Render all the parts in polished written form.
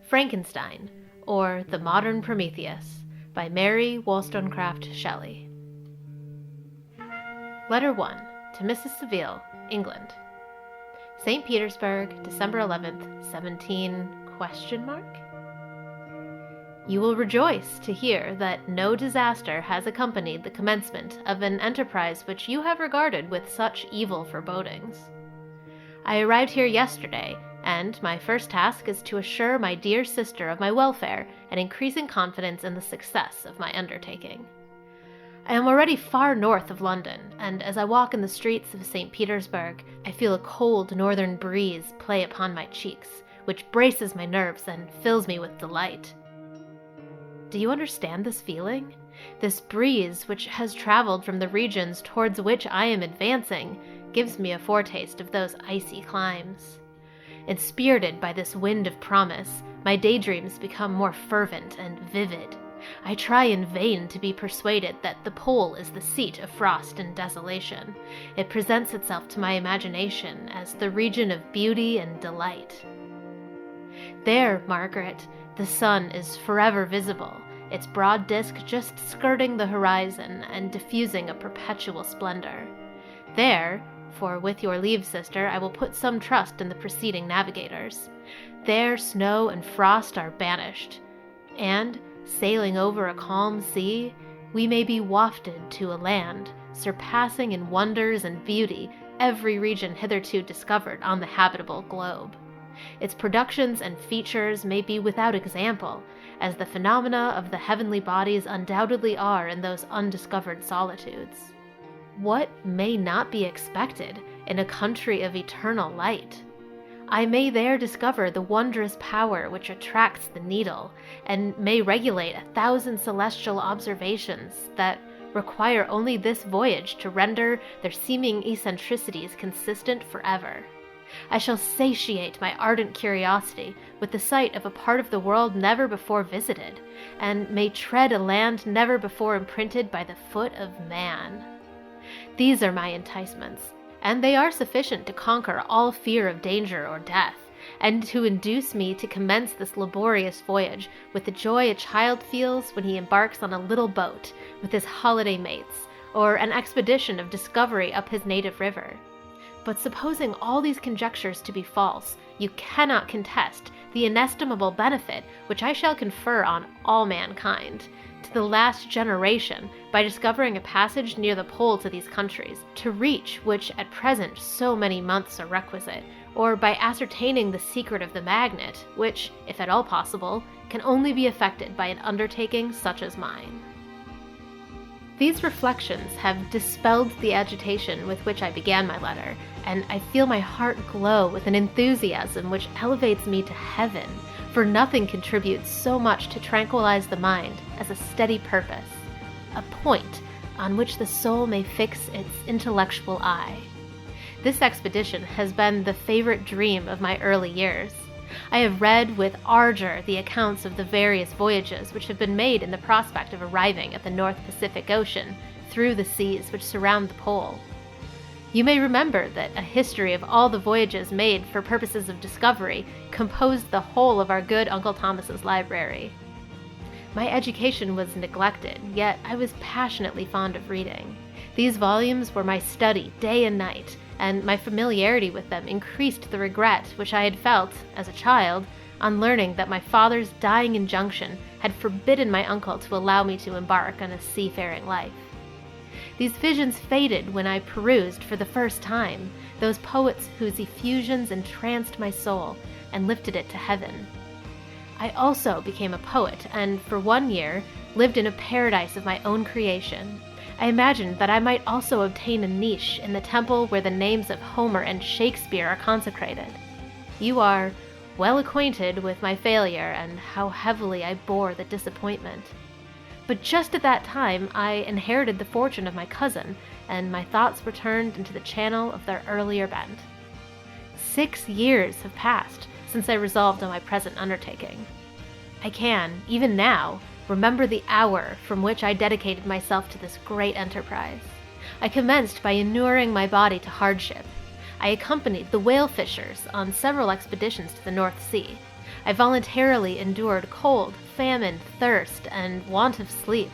Frankenstein, or The Modern Prometheus, by Mary Wollstonecraft Shelley. Letter 1 to Mrs. Seville, England. St. Petersburg, December 11th, 17... You will rejoice to hear that no disaster has accompanied the commencement of an enterprise which you have regarded with such evil forebodings. I arrived here yesterday, and my first task is to assure my dear sister of my welfare and increasing confidence in the success of my undertaking. I am already far north of London, and as I walk in the streets of St. Petersburg, I feel a cold northern breeze play upon my cheeks, which braces my nerves and fills me with delight. Do you understand this feeling? This breeze, which has traveled from the regions towards which I am advancing, gives me a foretaste of those icy climes. Inspirited by this wind of promise, my daydreams become more fervent and vivid. I try in vain to be persuaded that the pole is the seat of frost and desolation. It presents itself to my imagination as the region of beauty and delight. There, Margaret, the sun is forever visible, its broad disk just skirting the horizon and diffusing a perpetual splendor. There, for with your leave, sister, I will put some trust in the preceding navigators. There snow and frost are banished, and, sailing over a calm sea, we may be wafted to a land, surpassing in wonders and beauty every region hitherto discovered on the habitable globe. Its productions and features may be without example, as the phenomena of the heavenly bodies undoubtedly are in those undiscovered solitudes. What may not be expected in a country of eternal light? I may there discover the wondrous power which attracts the needle, and may regulate 1,000 celestial observations that require only this voyage to render their seeming eccentricities consistent forever. I shall satiate my ardent curiosity with the sight of a part of the world never before visited, and may tread a land never before imprinted by the foot of man. These are my enticements, and they are sufficient to conquer all fear of danger or death, and to induce me to commence this laborious voyage with the joy a child feels when he embarks on a little boat with his holiday mates, or an expedition of discovery up his native river. But supposing all these conjectures to be false, you cannot contest the inestimable benefit which I shall confer on all mankind, to the last generation, by discovering a passage near the pole to these countries, to reach which at present so many months are requisite, or by ascertaining the secret of the magnet, which, if at all possible, can only be effected by an undertaking such as mine. These reflections have dispelled the agitation with which I began my letter, and I feel my heart glow with an enthusiasm which elevates me to heaven, for nothing contributes so much to tranquilize the mind as a steady purpose, a point on which the soul may fix its intellectual eye. This expedition has been the favorite dream of my early years. I have read with ardor the accounts of the various voyages which have been made in the prospect of arriving at the North Pacific Ocean through the seas which surround the pole. You may remember that a history of all the voyages made for purposes of discovery composed the whole of our good Uncle Thomas's library. My education was neglected, yet I was passionately fond of reading. These volumes were my study day and night, and my familiarity with them increased the regret which I had felt, as a child, on learning that my father's dying injunction had forbidden my uncle to allow me to embark on a seafaring life. These visions faded when I perused for the first time those poets whose effusions entranced my soul and lifted it to heaven. I also became a poet, and for 1 year lived in a paradise of my own creation. I imagined that I might also obtain a niche in the temple where the names of Homer and Shakespeare are consecrated. You are well acquainted with my failure and how heavily I bore the disappointment. But just at that time I inherited the fortune of my cousin, and my thoughts were turned into the channel of their earlier bent. 6 years have passed since I resolved on my present undertaking. I can, even now, remember the hour from which I dedicated myself to this great enterprise. I commenced by inuring my body to hardship. I accompanied the whale fishers on several expeditions to the North Sea. I voluntarily endured cold, famine, thirst, and want of sleep.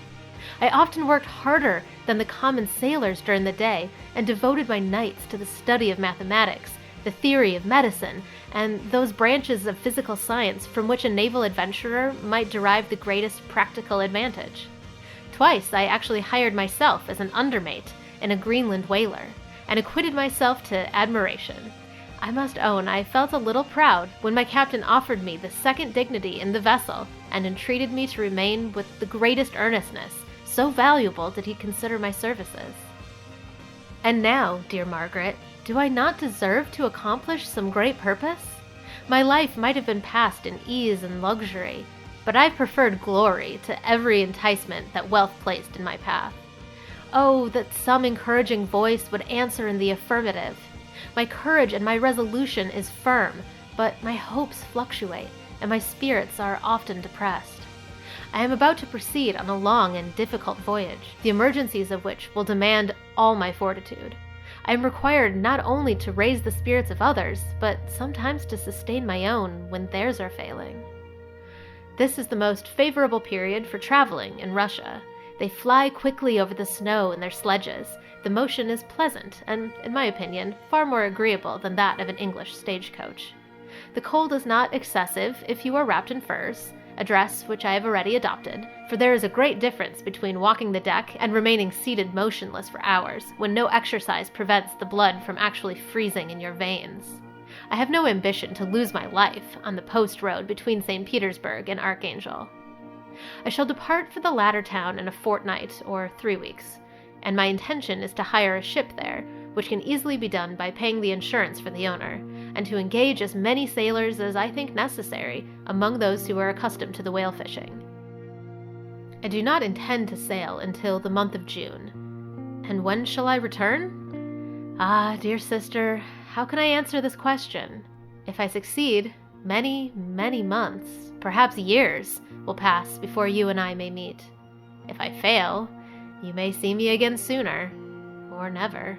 I often worked harder than the common sailors during the day and devoted my nights to the study of mathematics, the theory of medicine, and those branches of physical science from which a naval adventurer might derive the greatest practical advantage. Twice I actually hired myself as an undermate in a Greenland whaler, and acquitted myself to admiration. I must own I felt a little proud when my captain offered me the second dignity in the vessel and entreated me to remain with the greatest earnestness, so valuable did he consider my services. And now, dear Margaret, do I not deserve to accomplish some great purpose? My life might have been passed in ease and luxury, but I preferred glory to every enticement that wealth placed in my path. Oh, that some encouraging voice would answer in the affirmative. My courage and my resolution is firm, but my hopes fluctuate, and my spirits are often depressed. I am about to proceed on a long and difficult voyage, the emergencies of which will demand all my fortitude. I am required not only to raise the spirits of others, but sometimes to sustain my own when theirs are failing. This is the most favorable period for traveling in Russia. They fly quickly over the snow in their sledges. The motion is pleasant and, in my opinion, far more agreeable than that of an English stagecoach. The cold is not excessive if you are wrapped in furs, a dress which I have already adopted, for there is a great difference between walking the deck and remaining seated motionless for hours, when no exercise prevents the blood from actually freezing in your veins. I have no ambition to lose my life on the post road between St. Petersburg and Archangel. I shall depart for the latter town in a fortnight or 3 weeks, and my intention is to hire a ship there, which can easily be done by paying the insurance for the owner, and to engage as many sailors as I think necessary among those who are accustomed to the whale fishing. I do not intend to sail until the month of June. And when shall I return? Ah, dear sister, how can I answer this question? If I succeed, many, many months, perhaps years, will pass before you and I may meet. If I fail, you may see me again sooner, or never.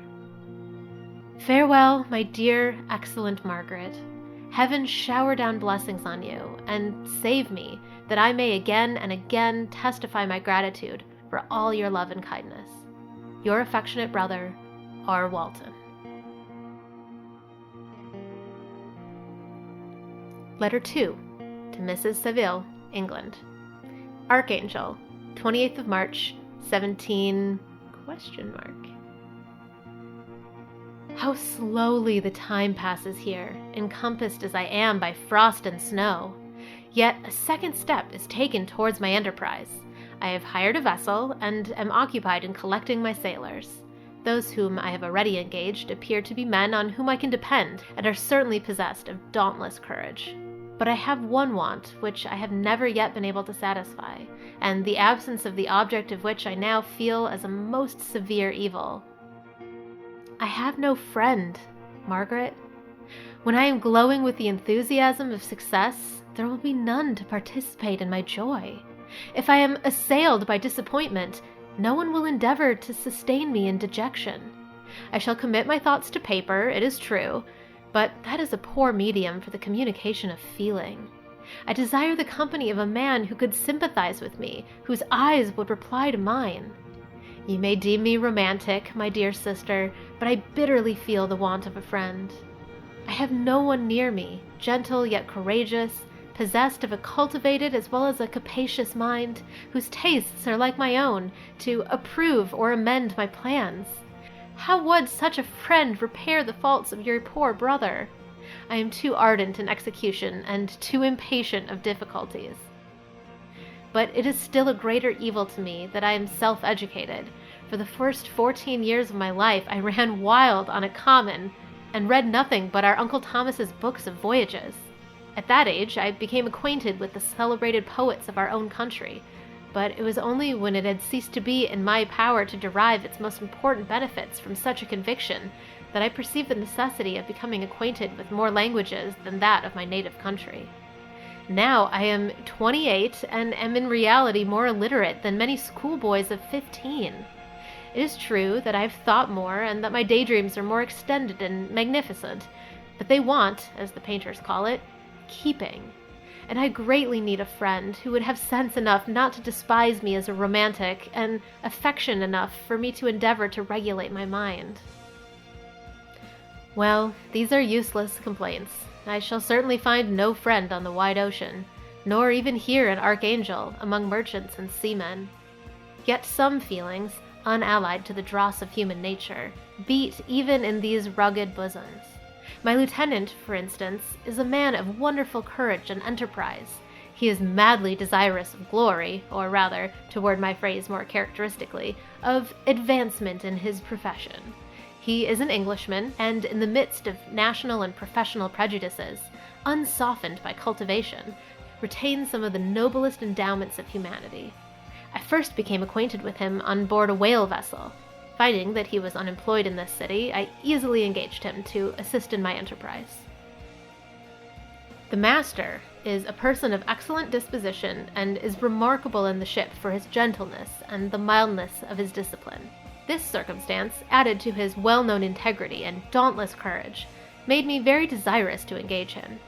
Farewell, my dear, excellent Margaret. Heaven shower down blessings on you, and save me, that I may again and again testify my gratitude for all your love and kindness. Your affectionate brother, R. Walton. Letter 2 to Mrs. Saville, England. Archangel, 28th of March, 17... ? How slowly the time passes here, encompassed as I am by frost and snow. Yet a second step is taken towards my enterprise. I have hired a vessel and am occupied in collecting my sailors. Those whom I have already engaged appear to be men on whom I can depend and are certainly possessed of dauntless courage. But I have one want which I have never yet been able to satisfy, and the absence of the object of which I now feel as a most severe evil. I have no friend, Margaret. When I am glowing with the enthusiasm of success, there will be none to participate in my joy. If I am assailed by disappointment, no one will endeavor to sustain me in dejection. I shall commit my thoughts to paper, it is true, but that is a poor medium for the communication of feeling. I desire the company of a man who could sympathize with me, whose eyes would reply to mine. You may deem me romantic, my dear sister, but I bitterly feel the want of a friend. I have no one near me, gentle yet courageous, possessed of a cultivated as well as a capacious mind, whose tastes are like my own, to approve or amend my plans. How would such a friend repair the faults of your poor brother? I am too ardent in execution and too impatient of difficulties. But it is still a greater evil to me that I am self-educated. For the first 14 years of my life I ran wild on a common and read nothing but our Uncle Thomas's books of voyages. At that age I became acquainted with the celebrated poets of our own country, but it was only when it had ceased to be in my power to derive its most important benefits from such a conviction that I perceived the necessity of becoming acquainted with more languages than that of my native country. Now I am 28 and am in reality more illiterate than many schoolboys of 15. It is true that I've thought more and that my daydreams are more extended and magnificent, but they want, as the painters call it, keeping. And I greatly need a friend who would have sense enough not to despise me as a romantic and affection enough for me to endeavor to regulate my mind. Well, these are useless complaints. I shall certainly find no friend on the wide ocean, nor even here an archangel among merchants and seamen. Yet some feelings, unallied to the dross of human nature, beat even in these rugged bosoms. My lieutenant, for instance, is a man of wonderful courage and enterprise. He is madly desirous of glory, or rather, to word my phrase more characteristically, of advancement in his profession. He is an Englishman, and in the midst of national and professional prejudices, unsoftened by cultivation, retains some of the noblest endowments of humanity. I first became acquainted with him on board a whale vessel. Finding that he was unemployed in this city, I easily engaged him to assist in my enterprise. The master is a person of excellent disposition and is remarkable in the ship for his gentleness and the mildness of his discipline. This circumstance, added to his well-known integrity and dauntless courage, made me very desirous to engage him.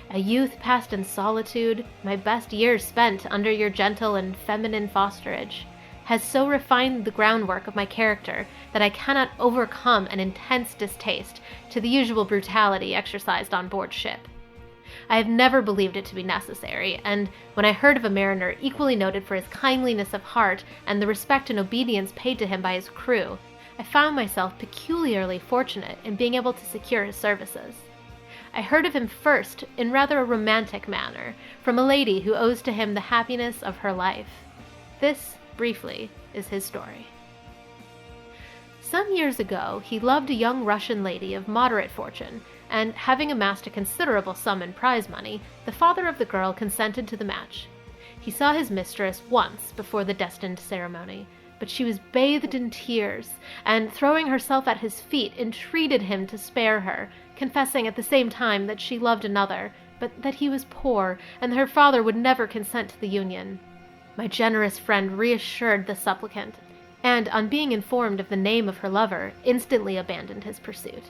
A youth passed in solitude, my best years spent under your gentle and feminine fosterage, has so refined the groundwork of my character that I cannot overcome an intense distaste to the usual brutality exercised on board ship. I have never believed it to be necessary, and when I heard of a mariner equally noted for his kindliness of heart and the respect and obedience paid to him by his crew, I found myself peculiarly fortunate in being able to secure his services. I heard of him first in rather a romantic manner, from a lady who owes to him the happiness of her life. This, briefly, is his story. Some years ago, he loved a young Russian lady of moderate fortune, and having amassed a considerable sum in prize money, the father of the girl consented to the match. He saw his mistress once before the destined ceremony, but she was bathed in tears, and throwing herself at his feet, entreated him to spare her, confessing at the same time that she loved another, but that he was poor, and that her father would never consent to the union. My generous friend reassured the supplicant, and on being informed of the name of her lover, instantly abandoned his pursuit.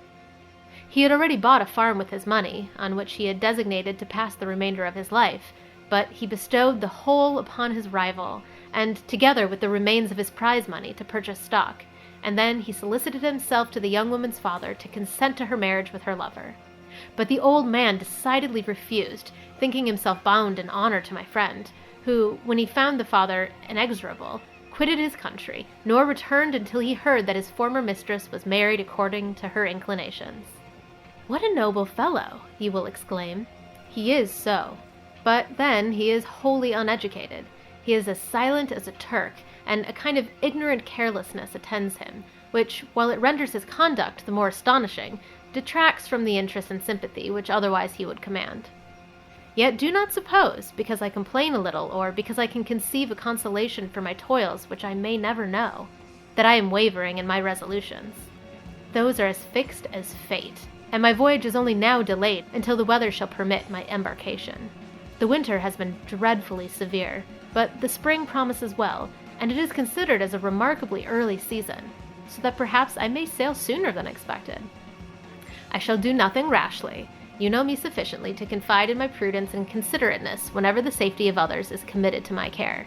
He had already bought a farm with his money, on which he had designated to pass the remainder of his life, but he bestowed the whole upon his rival, and together with the remains of his prize money to purchase stock, and then he solicited himself to the young woman's father to consent to her marriage with her lover. But the old man decidedly refused, thinking himself bound in honor to my friend, who, when he found the father inexorable, quitted his country, nor returned until he heard that his former mistress was married according to her inclinations. What a noble fellow, you will exclaim. He is so. But then he is wholly uneducated. He is as silent as a Turk, and a kind of ignorant carelessness attends him, which, while it renders his conduct the more astonishing, detracts from the interest and sympathy which otherwise he would command. Yet do not suppose, because I complain a little, or because I can conceive a consolation for my toils which I may never know, that I am wavering in my resolutions. Those are as fixed as fate, and my voyage is only now delayed until the weather shall permit my embarkation. The winter has been dreadfully severe, but the spring promises well, and it is considered as a remarkably early season, so that perhaps I may sail sooner than expected. I shall do nothing rashly. You know me sufficiently to confide in my prudence and considerateness whenever the safety of others is committed to my care.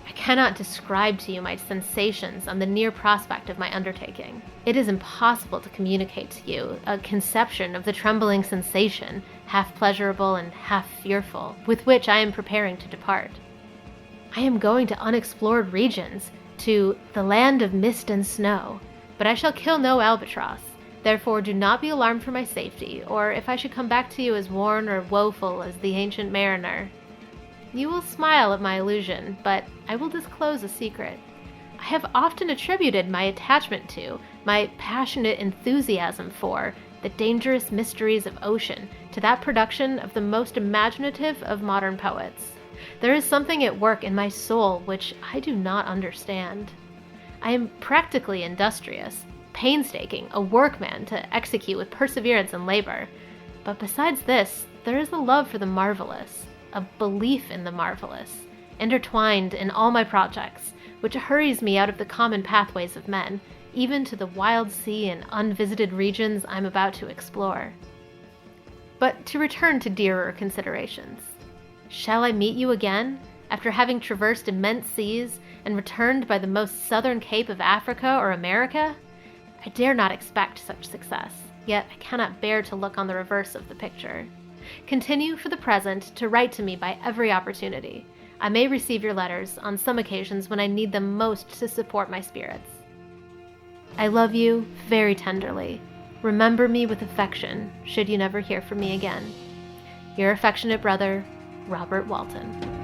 I cannot describe to you my sensations on the near prospect of my undertaking. It is impossible to communicate to you a conception of the trembling sensation, half pleasurable and half fearful, with which I am preparing to depart. I am going to unexplored regions, to the land of mist and snow, but I shall kill no albatross. Therefore do not be alarmed for my safety, or if I should come back to you as worn or woeful as the ancient mariner. You will smile at my illusion, but I will disclose a secret. I have often attributed my attachment to, my passionate enthusiasm for, the dangerous mysteries of ocean to that production of the most imaginative of modern poets. There is something at work in my soul which I do not understand. I am practically industrious, painstaking, a workman to execute with perseverance and labor. But besides this, there is a love for the marvelous, a belief in the marvelous, intertwined in all my projects, which hurries me out of the common pathways of men, even to the wild sea and unvisited regions I'm about to explore. But to return to dearer considerations. Shall I meet you again, after having traversed immense seas and returned by the most southern cape of Africa or America? I dare not expect such success, yet I cannot bear to look on the reverse of the picture. Continue for the present to write to me by every opportunity. I may receive your letters on some occasions when I need them most to support my spirits. I love you very tenderly. Remember me with affection, should you never hear from me again. Your affectionate brother, Robert Walton.